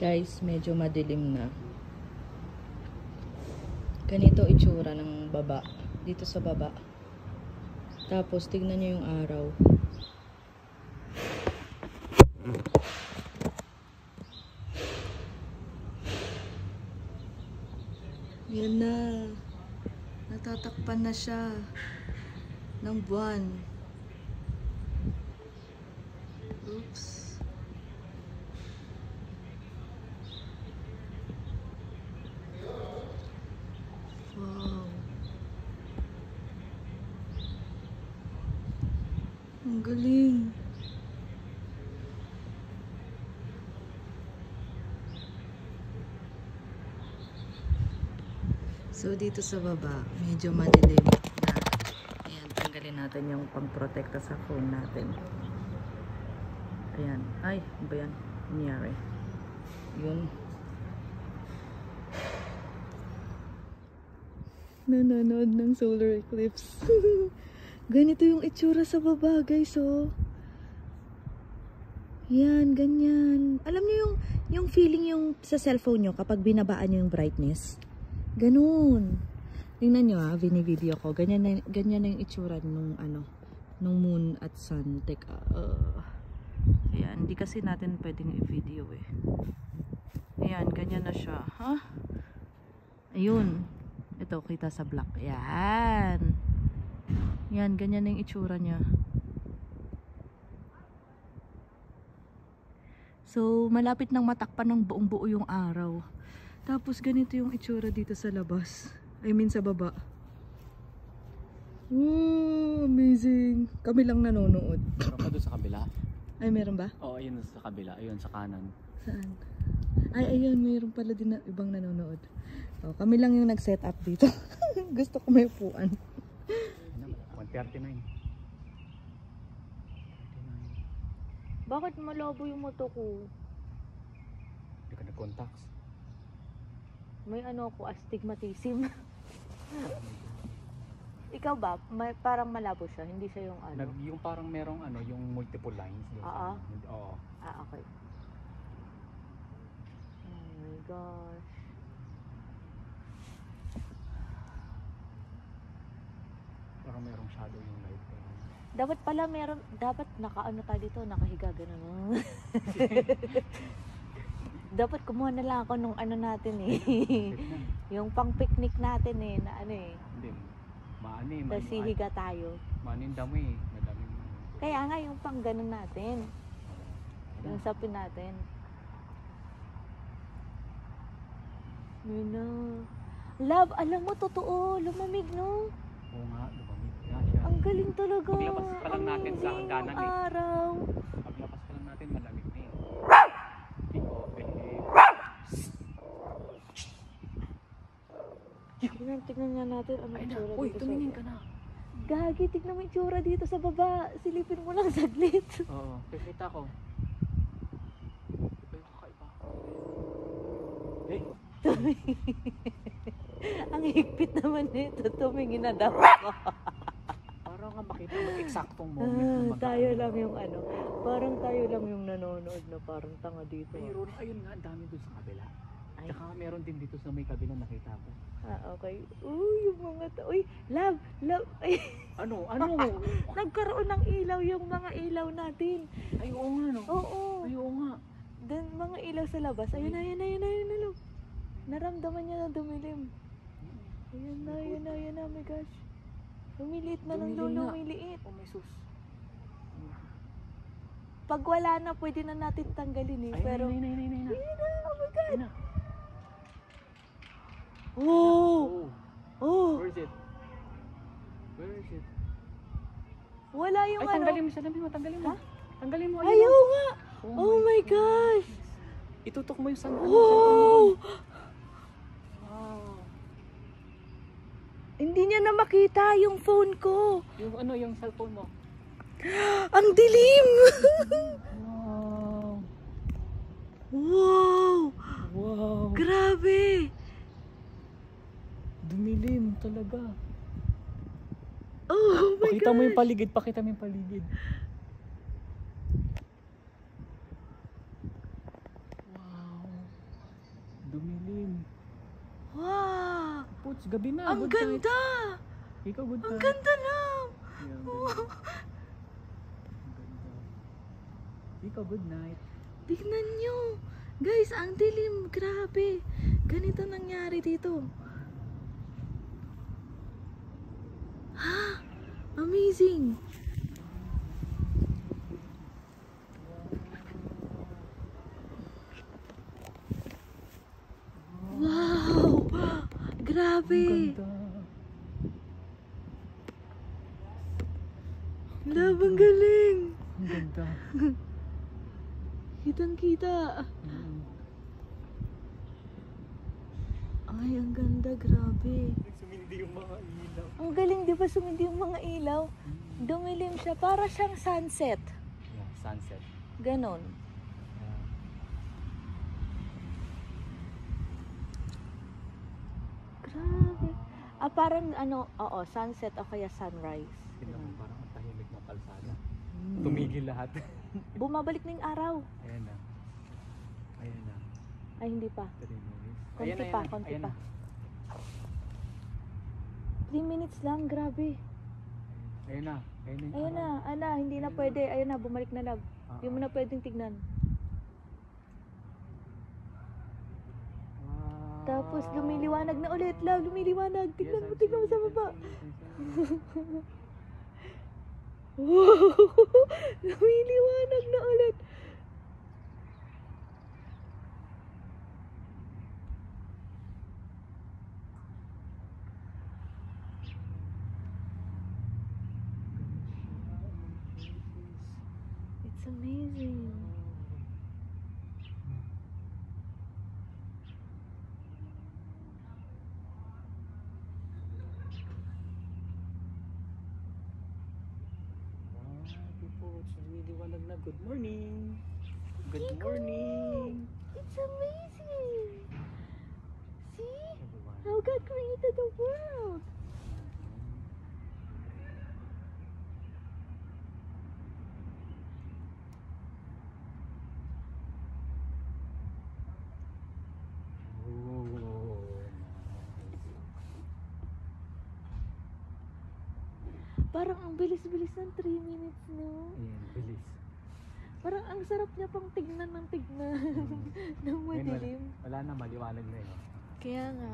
Guys, medyo madilim na. Ganito itsura ng baba. Dito sa baba. Tapos, tignan nyo yung araw. Yan na. Natatakpan na siya ng buwan. Oops. Wow. Ang galing. So, dito sa baba, medyo madilim na. Ayan, tanggalin natin yung pang-protekta sa phone natin. Ayan. Ay, ano ba yan? Nangyari. Yun. Nanonood ng solar eclipse. Ganito yung itsura sa baba, guys, oh. Yan, ganyan. Alam niyo yung feeling yung sa cellphone nyo kapag binabaan nyo yung brightness? Ganun. Tingnan nyo bini-video ko. Ganyan na yung itsura nung nung moon at sun. Teka, ayan, hindi kasi natin pwedeng i-video eh. Ayan, ganyan na siya. Ha? Ayun. Ito, kita sa black. Ayan. Yan, ganyan na yung itsura niya. So, malapit nang matakpan ng buong buo yung araw. Tapos ganito yung itsura dito sa labas. I mean sa baba. Ooh, amazing. Kami lang nanonood. Meron pa doon sa kabila? Ay, meron ba? Oo, ayun sa kabila. Ayun, sa kanan. Saan? Ay, ayun. Meron pala din na ibang nanonood. Oh, kami lang yung nag-set up dito. Gusto ko may upuan. 139. Bakit malabo yung mata ko? Hindi ka nag-contacts. May ako, astigmatism. Ikaw ba? Parang malabo siya, hindi siya yung Yung parang merong yung multiple lines. Oo. Oo. Okay. Oh my gosh. Parang merong shadow yung light. Dapat pala dapat tayo dito, nakahiga ganun. Dapat kumuha na lang ako nung natin eh. Yung pang picnic natin eh, na eh. Hindi. Maani. Tapos hihiga tayo. Maani yung dami eh. Madami. Kaya nga yung pang ganun natin. Yung sapin natin. Yun na. Love, alam mo, totoo. Lumamig, no? Oo nga, lumamig nga siya. Ang galing talaga. Paglabas pa lang natin sa hangganan eh. Araw. Paglabas pa lang natin, malamig na yun. Tignan nga natin ano yung tsura Uy, dito tumingin sa ka na. Gagi, tignan mo yung tsura dito sa baba. Silipin mo lang saglit. Oo, kikita ko. Iba yung kakaiba. Ang higpit naman nito. Tumingin na daw ako. Parang nga makita mo eksaktong moment na tayo lang yung parang tayo lang yung nanonood na parang tanga dito. Mayroon, ayun nga, dami doon sa kabila. Tsaka meron din dito sa may kabila nakita ko. Okay. Uy, yung mga uy, love. Ay, Ano? nagkaroon ng ilaw yung mga ilaw natin. Ay, oo nga, no? Oo. Ay, oo nga. Then, mga ilaw sa labas. Ayun na, love. Naramdaman niya na dumilim. Ayun na, my gosh. Lumiliit na ng lumiliit. Oh, may sus. Pag wala na, pwede na natin tanggalin eh. Ay, pero, nay. ayun na, oh my God. Ayun na. Oh! Where is it? Where is it? Wala yung Ay, tanggalin mo sa lamin mo, tanggalin mo. Ha? Tanggalin mo. Ayaw nga! Oh my gosh! Itutok mo yung Wow! Wow. Hindi niya na makita yung phone ko. Yung cellphone mo. Ang dilim! Wow. Wow! Wow. Grabe! Dumilim talaga. Oh my Pakita gosh! mo yung paligid, pakita mo yung paligid. Wow. Dumilim. Wow! Puts, gabi na. Ang good night. ganda! Ikaw, good Ang night. ganda lang! Yeah, ang ganda. Ang ganda. Ikaw, good night. Tignan nyo! Guys, ang dilim. Grabe. Ganito nangyari dito. Ha? Amazing! Wow! Grabe! Ang ganda. Love, ang galing! Ang ganda. Kitang-kita. Ay, ang ganda. Grabe. Sumindi yung mga ilaw. Ang galing, di ba sumindi yung mga ilaw? Dumilim siya. Para siyang sunset. Yeah, sunset. Ganon. Yeah. Grabe. Ah, parang ano, oo, sunset o kaya sunrise. Tignan mo, parang ang tahimik ng kalsada. Hmm. Tumigil lahat. Bumabalik na yung araw. Ayan na. Ayan na. Ay, hindi pa. 3 minutes. Konti Ayan na, pa, ayan na, konti ayan pa. na. 3 minutes lang, grabe. Ayan na. Ayan na. yung Ayun na, araw. ala, hindi na pwede. Ayun na, bumalik na love. Hindi mo na pwedeng tignan. Wow. Tapos lumiliwanag na ulit, love, lumiliwanag. Tignan Yes, mo, I'm tignan mo sa seeing it, baba. I'm seeing it. Wow! Lumiliwanag na ulit. It's amazing. People, lumiliwanag na. Good morning. Good morning. It's amazing. See Everyone. how God created the world. Oh, Parang ang bilis-bilis ng 3 minutes, no? ayan, bilis. Parang ang sarap niya pang tignan ng tignan ng Ngayon, madilim. wala na, maliwanag na yun. Kaya nga,